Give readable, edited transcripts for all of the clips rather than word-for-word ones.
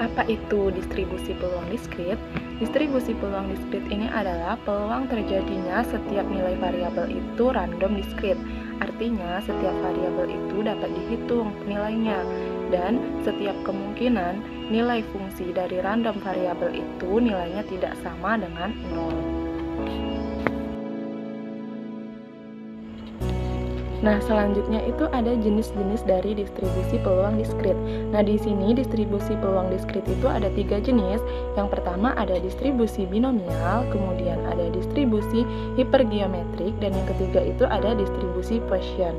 Apa itu distribusi peluang diskrit? Distribusi peluang diskrit ini adalah peluang terjadinya setiap nilai variabel itu random diskrit. Artinya, setiap variabel itu dapat dihitung nilainya, dan setiap kemungkinan nilai fungsi dari random variabel itu nilainya tidak sama dengan 0. Nah, selanjutnya itu ada jenis-jenis dari distribusi peluang diskrit. Nah, di sini distribusi peluang diskrit itu ada 3 jenis. Yang pertama ada distribusi binomial, kemudian ada distribusi hipergeometrik, dan yang ketiga itu ada distribusi Poisson.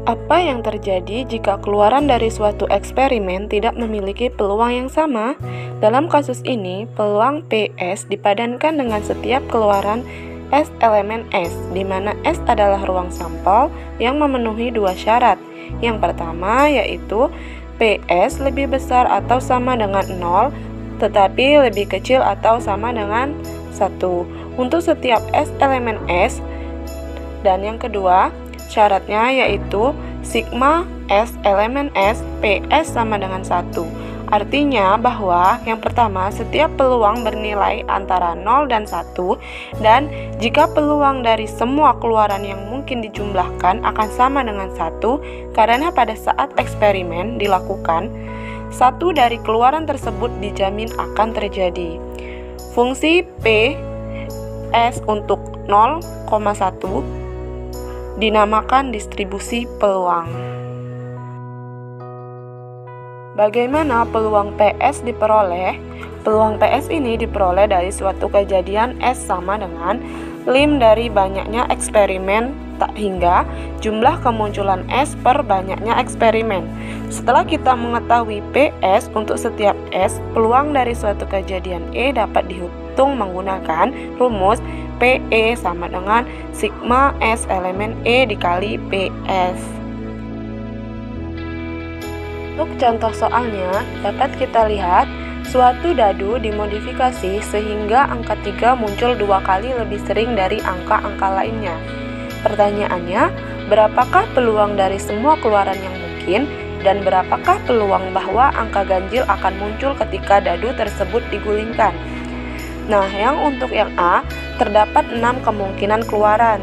Apa yang terjadi jika keluaran dari suatu eksperimen tidak memiliki peluang yang sama? Dalam kasus ini, peluang PS dipadankan dengan setiap keluaran S elemen S, di mana S adalah ruang sampel yang memenuhi 2 syarat. Yang pertama yaitu PS lebih besar atau sama dengan 0, tetapi lebih kecil atau sama dengan 1 untuk setiap S elemen S. Dan yang kedua, syaratnya yaitu sigma S elemen S PS sama dengan 1. Artinya bahwa yang pertama, setiap peluang bernilai antara 0 dan 1, dan jika peluang dari semua keluaran yang mungkin dijumlahkan akan sama dengan 1, karena pada saat eksperimen dilakukan, satu dari keluaran tersebut dijamin akan terjadi. Fungsi PS untuk 0,1 dinamakan distribusi peluang. Bagaimana peluang PS diperoleh? Peluang PS ini diperoleh dari suatu kejadian S sama dengan lim dari banyaknya eksperimen hingga jumlah kemunculan S per banyaknya eksperimen. Setelah kita mengetahui PS untuk setiap S, peluang dari suatu kejadian E dapat dihitung menggunakan rumus PE sama dengan sigma S elemen E dikali PS. Untuk contoh soalnya, dapat kita lihat suatu dadu dimodifikasi sehingga angka 3 muncul 2 kali lebih sering dari angka-angka lainnya. Pertanyaannya, berapakah peluang dari semua keluaran yang mungkin, dan berapakah peluang bahwa angka ganjil akan muncul ketika dadu tersebut digulingkan? Nah, untuk yang A, terdapat 6 kemungkinan keluaran.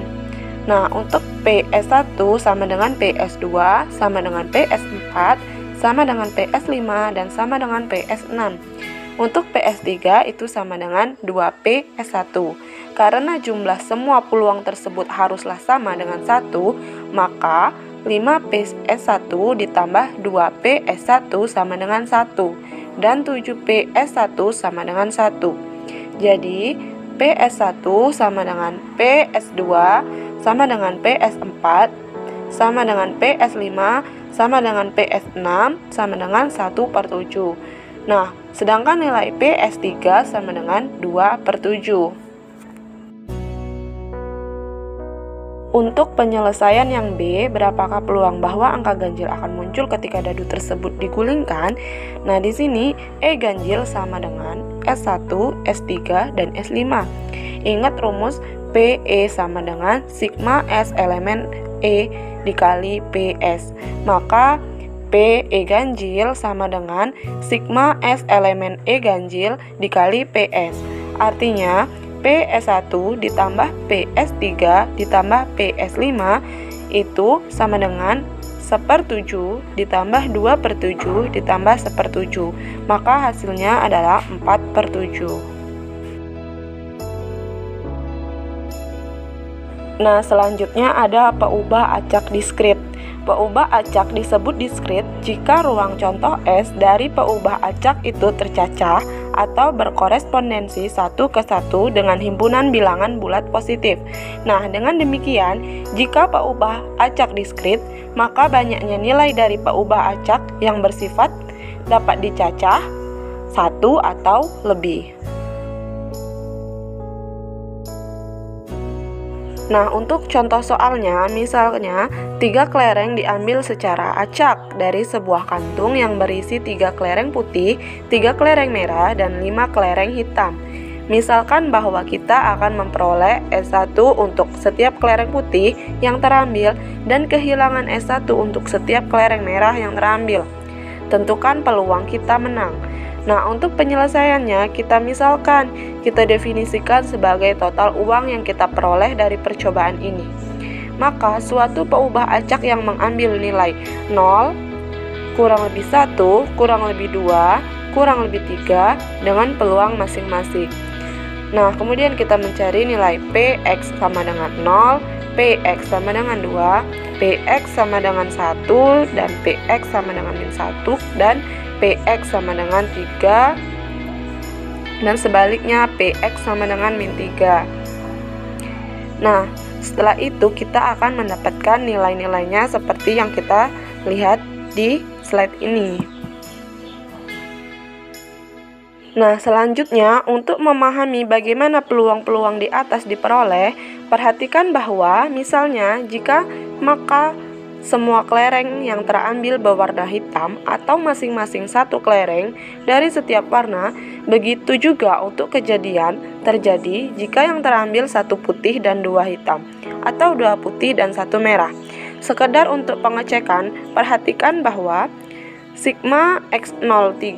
Nah, untuk PS1 sama dengan PS2, sama dengan PS4, sama dengan PS5, dan sama dengan PS6. Untuk PS3 itu sama dengan 2PS1. Karena jumlah semua peluang tersebut haruslah sama dengan 1, maka 5PS1 ditambah 2PS1 sama dengan 1, dan 7PS1 sama dengan 1. Jadi, PS1 sama dengan PS2, sama dengan PS4, sama dengan PS5, sama dengan PS6, sama dengan 1/7. Nah, sedangkan nilai PS3 sama dengan 2/7. Untuk penyelesaian yang B, berapakah peluang bahwa angka ganjil akan muncul ketika dadu tersebut digulingkan? Nah, di sini E ganjil sama dengan S1, S3, dan S5. Ingat rumus PE sama dengan sigma S elemen E dikali PS. Maka PE ganjil sama dengan sigma S elemen E ganjil dikali PS. Artinya PS1 ditambah PS3 ditambah PS5 itu sama dengan 1/7 ditambah 2/7 ditambah 1/7. Maka hasilnya adalah 4/7. Nah, selanjutnya ada peubah acak diskrit. Peubah acak disebut diskrit jika ruang contoh S dari peubah acak itu tercacah atau berkorespondensi 1:1 dengan himpunan bilangan bulat positif. Nah, dengan demikian, jika peubah acak diskrit, maka banyaknya nilai dari peubah acak yang bersifat dapat dicacah 1 atau lebih. Nah, untuk contoh soalnya, misalnya 3 kelereng diambil secara acak dari sebuah kantung yang berisi 3 kelereng putih, 3 kelereng merah, dan 5 kelereng hitam. Misalkan bahwa kita akan memperoleh S1 untuk setiap kelereng putih yang terambil dan kehilangan S1 untuk setiap kelereng merah yang terambil. tentukan peluang kita menang. Nah, untuk penyelesaiannya, kita definisikan sebagai total uang yang kita peroleh dari percobaan ini. Maka, suatu peubah acak yang mengambil nilai 0, kurang lebih 1, kurang lebih 2, kurang lebih 3 dengan peluang masing-masing. Nah, kemudian kita mencari nilai PX sama dengan 0, PX sama dengan 2, PX sama dengan 1, dan PX sama dengan min 1, dan PX sama dengan 3, dan sebaliknya PX sama dengan min 3. Nah, setelah itu kita akan mendapatkan nilai-nilainya seperti yang kita lihat di slide ini. Nah, selanjutnya untuk memahami bagaimana peluang-peluang di atas diperoleh, perhatikan bahwa misalnya jika maka semua kelereng yang terambil berwarna hitam atau masing-masing satu kelereng dari setiap warna, begitu juga untuk kejadian terjadi jika yang terambil satu putih dan dua hitam, atau dua putih dan satu merah. Sekedar untuk pengecekan, perhatikan bahwa sigma X03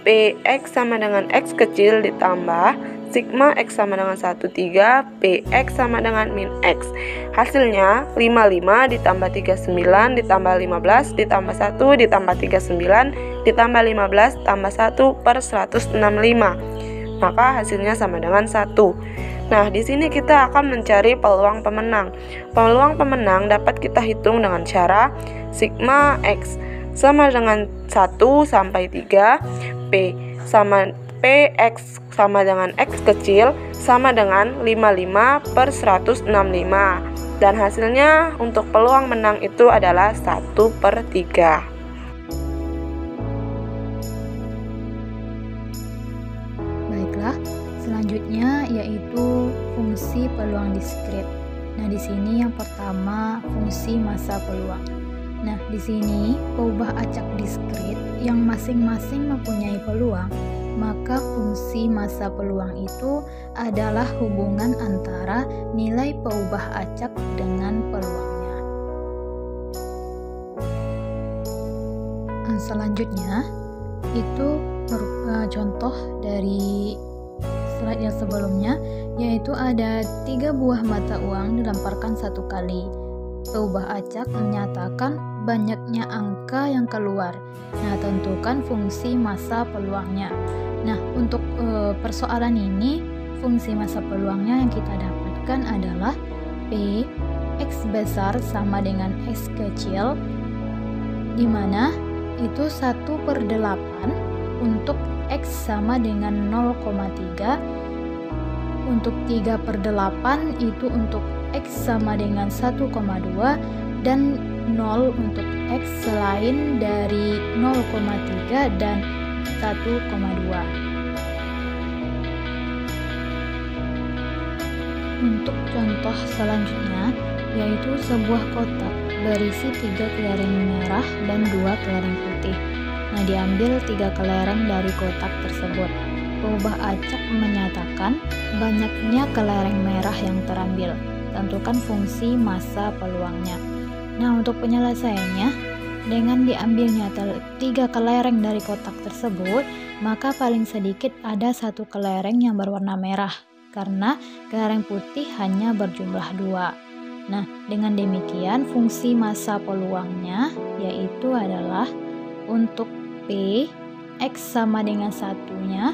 PX sama dengan X kecil ditambah sigma X sama dengan 13 PX sama dengan min X. Hasilnya 55 ditambah 39 ditambah 15 ditambah 1 ditambah 39 ditambah 15 tambah 1 per 165. Maka hasilnya sama dengan 1. Nah, di sini kita akan mencari peluang pemenang. Peluang pemenang dapat kita hitung dengan cara sigma X sama dengan 1 sampai 3, PX sama dengan X kecil sama dengan 55 per 165. Dan hasilnya untuk peluang menang itu adalah 1 per 3. Baiklah, selanjutnya yaitu fungsi peluang diskrit. Nah, di sini yang pertama fungsi massa peluang. Nah, di sini peubah acak diskrit yang masing-masing mempunyai peluang, maka fungsi massa peluang itu adalah hubungan antara nilai peubah acak dengan peluangnya. Selanjutnya itu contoh dari slide yang sebelumnya, yaitu ada 3 buah mata uang dilemparkan satu kali. Peubah acak menyatakan banyaknya angka yang keluar. Nah, tentukan fungsi massa peluangnya. Nah, untuk persoalan ini, fungsi massa peluangnya yang kita dapatkan adalah P X besar sama dengan X kecil, di mana itu 1/8 untuk X sama dengan 0,3, untuk 3/8 itu untuk X sama dengan 1,2, dan 0 untuk X selain dari 0,3 dan 1,2. Untuk contoh selanjutnya, yaitu sebuah kotak berisi 3 kelereng merah dan 2 kelereng putih. Nah, diambil 3 kelereng dari kotak tersebut. Peubah acak menyatakan banyaknya kelereng merah yang terambil. Tentukan fungsi massa peluangnya. Nah, untuk penyelesaiannya, dengan diambilnya 3 kelereng dari kotak tersebut, maka paling sedikit ada 1 kelereng yang berwarna merah, karena kelereng putih hanya berjumlah 2. Nah, dengan demikian fungsi massa peluangnya yaitu adalah untuk P X sama dengan 1-nya,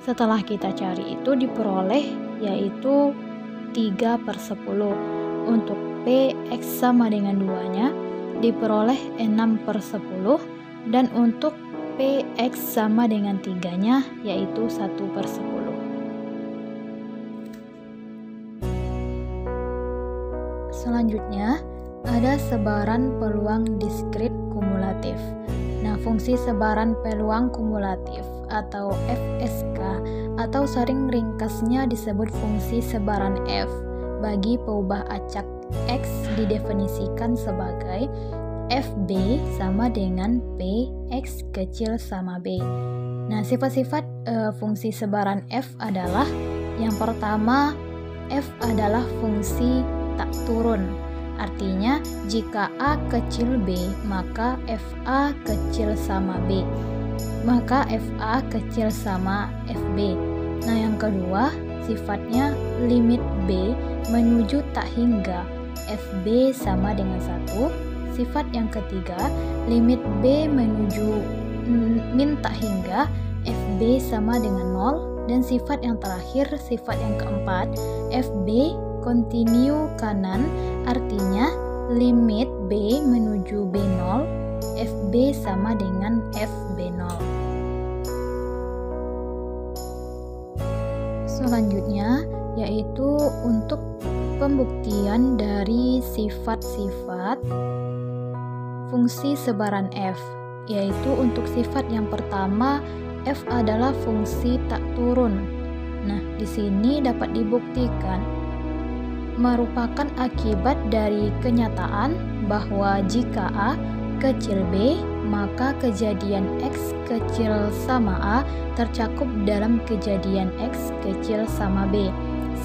setelah kita cari itu diperoleh yaitu 3/10. Untuk PX sama dengan 2-nya diperoleh 6/10, dan untuk PX sama dengan 3-nya yaitu 1/10. Selanjutnya ada sebaran peluang diskrit kumulatif. Nah, fungsi sebaran peluang kumulatif atau FSK atau sering ringkasnya disebut fungsi sebaran F bagi peubah acak X didefinisikan sebagai FB sama dengan P X kecil sama B. Nah, sifat-sifat fungsi sebaran F adalah yang pertama, F adalah fungsi tak turun Artinya, jika A kecil B, maka FA kecil sama B. Maka FA kecil sama FB. Nah, yang kedua, sifatnya limit B menuju tak hingga FB sama dengan 1. Sifat yang ketiga, limit B menuju min tak hingga FB sama dengan 0. Dan sifat yang terakhir, sifat yang keempat, FB continue kanan, artinya limit B menuju B0, FB sama dengan FB0. Selanjutnya yaitu untuk pembuktian dari sifat-sifat fungsi sebaran F, yaitu untuk sifat yang pertama, F adalah fungsi tak turun. Nah, di sini dapat dibuktikan merupakan akibat dari kenyataan bahwa jika A kecil B, maka kejadian X kecil sama A tercakup dalam kejadian X kecil sama B,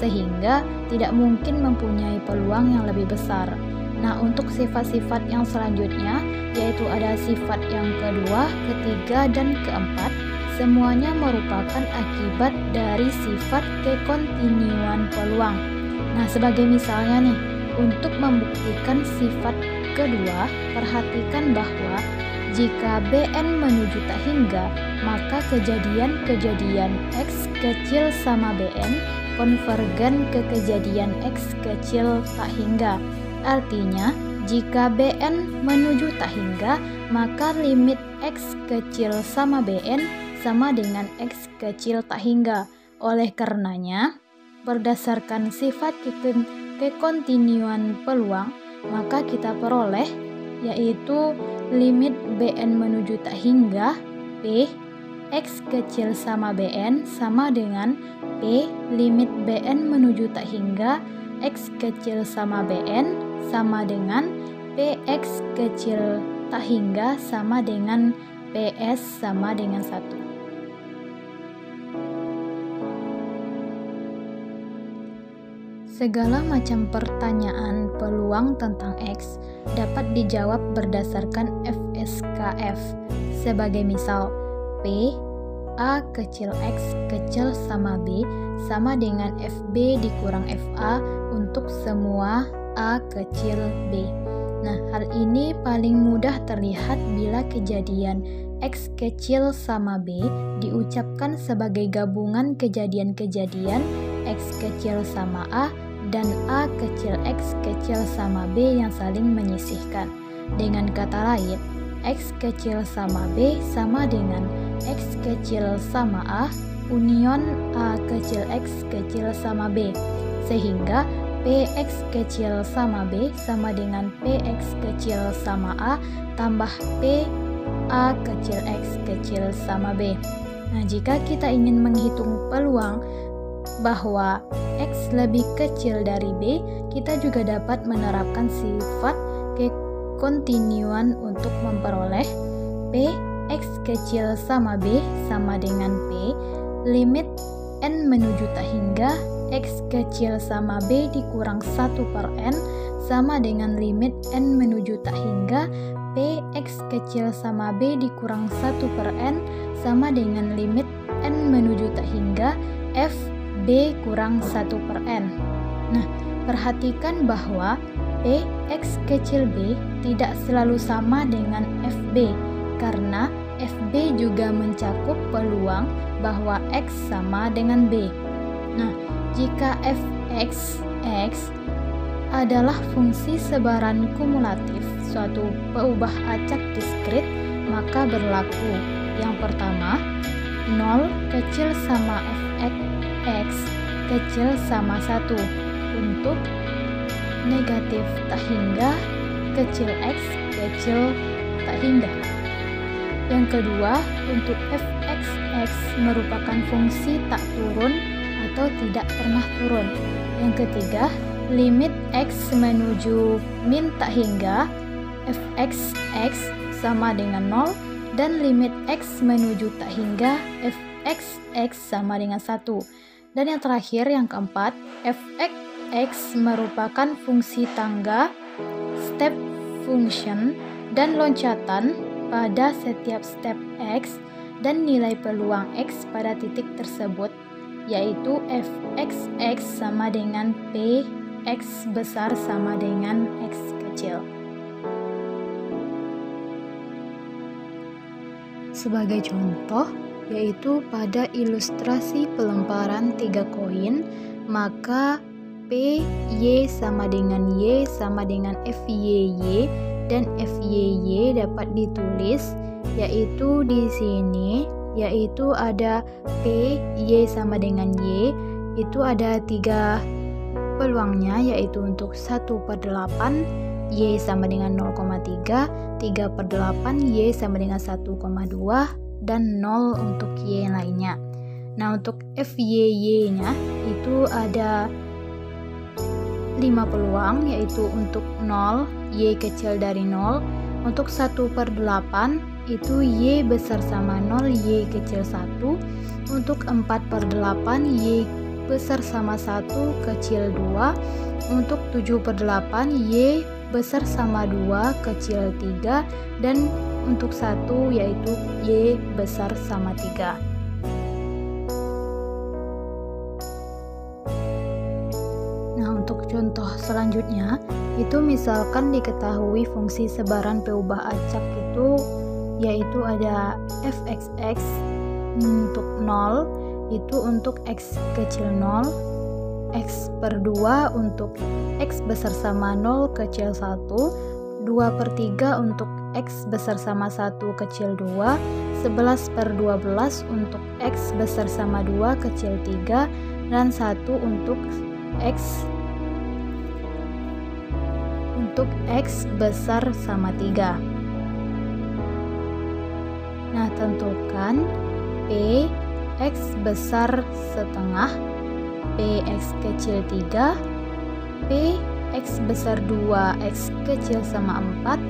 sehingga tidak mungkin mempunyai peluang yang lebih besar. Nah, untuk sifat-sifat yang selanjutnya, yaitu ada sifat yang kedua, ketiga, dan keempat, semuanya merupakan akibat dari sifat kekontinuan peluang. Nah, sebagai misalnya nih, untuk membuktikan sifat kedua, perhatikan bahwa jika Bn menuju tak hingga, maka kejadian-kejadian X kecil sama Bn konvergen ke kejadian X kecil tak hingga. Artinya, jika Bn menuju tak hingga, maka limit X kecil sama Bn sama dengan X kecil tak hingga. Oleh karenanya, berdasarkan sifat kekontinuan peluang, maka kita peroleh yaitu limit Bn menuju tak hingga P X kecil sama Bn sama dengan P limit Bn menuju tak hingga X kecil sama Bn sama dengan Px kecil tak hingga sama dengan Ps sama dengan 1. Segala macam pertanyaan peluang tentang X dapat dijawab berdasarkan FSKF. Sebagai misal, P A kecil X kecil sama B sama dengan FB dikurang FA untuk semua A kecil B. Nah, hal ini paling mudah terlihat bila kejadian X kecil sama B diucapkan sebagai gabungan kejadian-kejadian X kecil sama A dan A kecil X kecil sama B yang saling menyisihkan. Dengan kata lain, X kecil sama B sama dengan X kecil sama A union A kecil X kecil sama B, sehingga Px kecil sama B sama dengan Px kecil sama A tambah P A kecil X kecil sama B. Nah, jika kita ingin menghitung peluang bahwa X lebih kecil dari B, kita juga dapat menerapkan sifat kekontinuan untuk memperoleh P X kecil sama B sama dengan P limit N menuju tak hingga X kecil sama B dikurang 1/N sama dengan limit N menuju tak hingga P X kecil sama B dikurang 1/N sama dengan limit N menuju tak hingga F B kurang 1/N. Nah, perhatikan bahwa P X kecil B tidak selalu sama dengan FB, karena FB juga mencakup peluang bahwa X sama dengan B. Nah, jika Fx X adalah fungsi sebaran kumulatif suatu peubah acak diskrit, maka berlaku yang pertama, 0 kecil sama Fx X kecil sama 1 untuk negatif tak hingga kecil X kecil tak hingga. Yang kedua, untuk Fxx merupakan fungsi tak turun atau tidak pernah turun. Yang ketiga, limit X menuju min tak hingga Fxx sama dengan 0 dan limit X menuju tak hingga Fxx sama dengan 1. Dan yang terakhir, yang keempat, Fxx merupakan fungsi tangga step function dan loncatan pada setiap step X dan nilai peluang X pada titik tersebut, yaitu fxx sama dengan p X besar sama dengan X kecil. Sebagai contoh, yaitu pada ilustrasi pelemparan 3 koin, maka P Y sama dengan Y sama dengan FYY, dan FYY dapat ditulis yaitu di sini, yaitu ada P Y sama dengan Y, itu ada 3 peluangnya, yaitu untuk 1/8 Y sama dengan 0,3, 3/8 Y sama dengan 1,2, dan 0 untuk Y lainnya. Nah, untuk FYY nya itu ada 5 peluang, yaitu untuk 0 Y kecil dari 0, untuk 1/8 itu Y besar sama 0 Y kecil 1, untuk 4/8 Y besar sama 1 kecil 2, untuk 7/8 Y besar sama 2 kecil 3, dan untuk 1 yaitu Y besar sama 3. Nah, untuk contoh selanjutnya, itu misalkan diketahui fungsi sebaran P ubah acak itu yaitu ada fxx untuk 0 itu untuk X kecil 0, X/2 untuk X besar sama 0 kecil 1, 2/3 untuk X besar sama 1 kecil 2, 11/12 untuk X besar sama 2 kecil 3, dan 1 untuk X besar sama 3. Nah, tentukan P X besar setengah, P X kecil 3, P X besar 2 X kecil sama 4,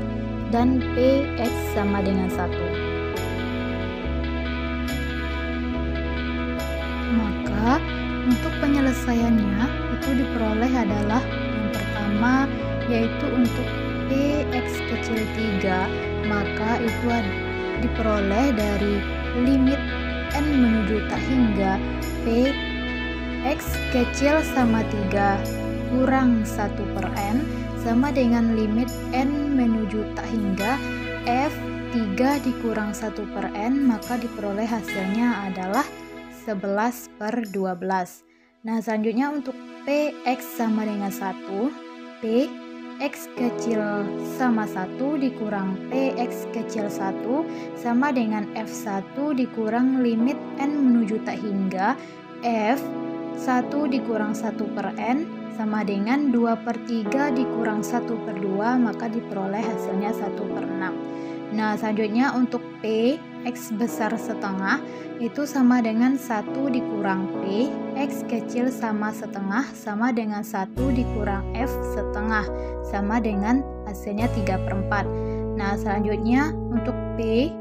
dan P X sama dengan 1. Maka untuk penyelesaiannya itu diperoleh adalah yang pertama, yaitu untuk P X kecil 3, maka itu diperoleh dari limit N menuju tak hingga P X kecil sama 3 kurang 1/n sama dengan limit N menuju tak hingga F 3 dikurang 1/n, maka diperoleh hasilnya adalah 11/12. Nah, selanjutnya untuk P X sama dengan 1, P X kecil sama 1 dikurang P X kecil 1 sama dengan F1 dikurang limit N menuju tak hingga F 1 dikurang 1/n sama dengan 2/3 dikurang 1/2, maka diperoleh hasilnya 1/6. Nah, selanjutnya untuk P X besar setengah itu sama dengan 1 dikurang P X kecil sama setengah sama dengan 1 dikurang F setengah sama dengan hasilnya 3/4. Nah, selanjutnya untuk P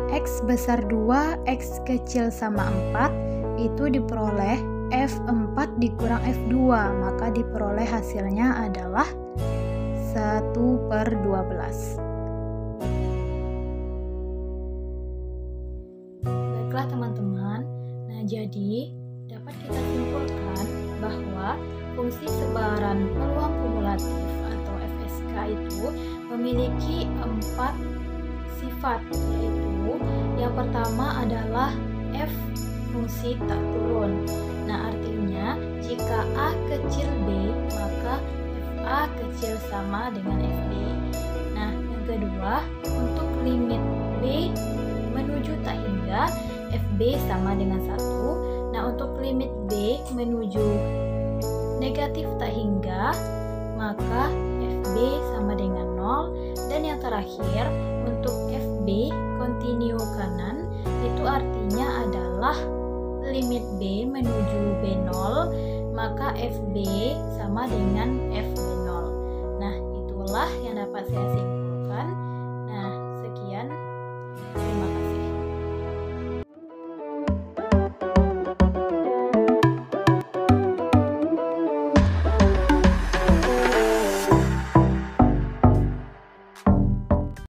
X besar 2 X kecil sama 4 itu diperoleh F4 dikurang F2, maka diperoleh hasilnya adalah 1/12. Baiklah teman-teman, nah jadi dapat kita simpulkan bahwa fungsi sebaran peluang kumulatif atau FSK itu memiliki 4 sifat, yaitu yang pertama adalah F fungsi tak turun. Nah, artinya jika A kecil B, maka FA kecil sama dengan FB. Nah, yang kedua, untuk limit B menuju tak hingga, FB sama dengan 1. Nah, untuk limit B menuju negatif tak hingga, maka FB sama dengan 0. Dan yang terakhir, untuk FB kontinu kanan, itu artinya adalah limit B menuju B0, maka FB sama dengan FB0. Nah, itulah yang dapat saya simpulkan.